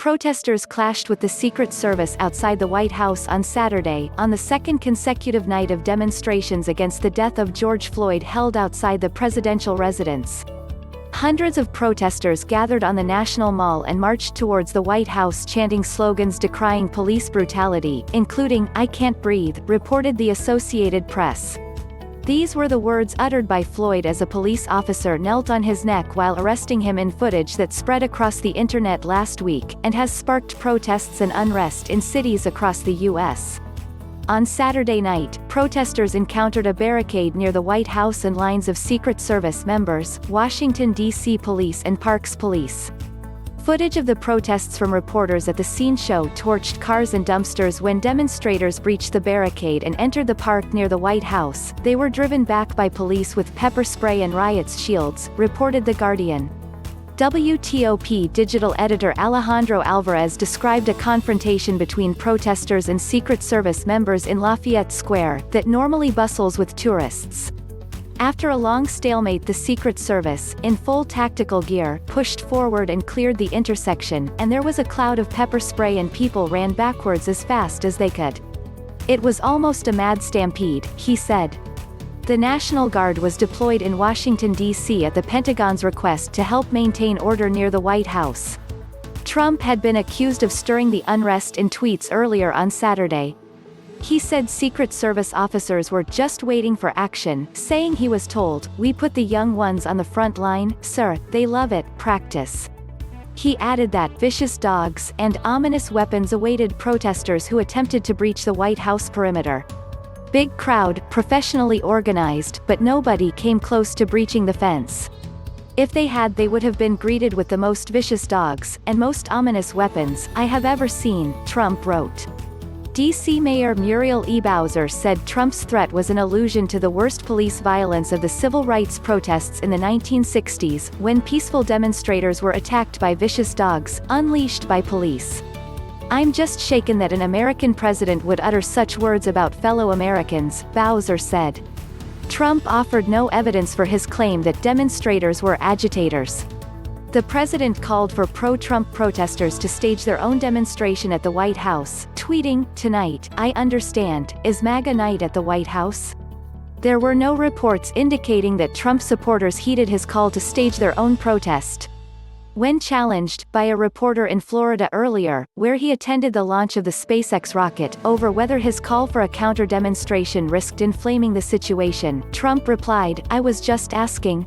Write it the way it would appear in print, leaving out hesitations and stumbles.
Protesters clashed with the Secret Service outside the White House on Saturday, on the second consecutive night of demonstrations against the death of George Floyd held outside the presidential residence. Hundreds of protesters gathered on the National Mall and marched towards the White House chanting slogans decrying police brutality, including, "I can't breathe," reported the Associated Press. These were the words uttered by Floyd as a police officer knelt on his neck while arresting him in footage that spread across the internet last week, and has sparked protests and unrest in cities across the U.S. On Saturday night, protesters encountered a barricade near the White House and lines of Secret Service members, Washington, D.C. police and Parks Police. Footage of the protests from reporters at the scene show torched cars and dumpsters when demonstrators breached the barricade and entered the park near the White House. They were driven back by police with pepper spray and riots shields, reported The Guardian. WTOP digital editor Alejandro Alvarez described a confrontation between protesters and Secret Service members in Lafayette Square, that normally bustles with tourists. After a long stalemate, the Secret Service, in full tactical gear, pushed forward and cleared the intersection, and there was a cloud of pepper spray and people ran backwards as fast as they could. "It was almost a mad stampede," he said. The National Guard was deployed in Washington, D.C. at the Pentagon's request to help maintain order near the White House. Trump had been accused of stirring the unrest in tweets earlier on Saturday. He said Secret Service officers were just waiting for action, saying he was told, "We put the young ones on the front line, sir, they love it, practice." He added that vicious dogs and ominous weapons awaited protesters who attempted to breach the White House perimeter. "Big crowd, professionally organized, but nobody came close to breaching the fence. If they had, they would have been greeted with the most vicious dogs and most ominous weapons I have ever seen," Trump wrote. D.C. Mayor Muriel E. said Trump's threat was an allusion to the worst police violence of the civil rights protests in the 1960s, when peaceful demonstrators were attacked by vicious dogs, unleashed by police. "I'm just shaken that an American president would utter such words about fellow Americans," Bowser said. Trump offered no evidence for his claim that demonstrators were agitators. The president called for pro-Trump protesters to stage their own demonstration at the White House, tweeting, "Tonight, I understand, is MAGA night at the White House?" There were no reports indicating that Trump supporters heeded his call to stage their own protest. When challenged by a reporter in Florida earlier, where he attended the launch of the SpaceX rocket, over whether his call for a counter-demonstration risked inflaming the situation, Trump replied, "I was just asking."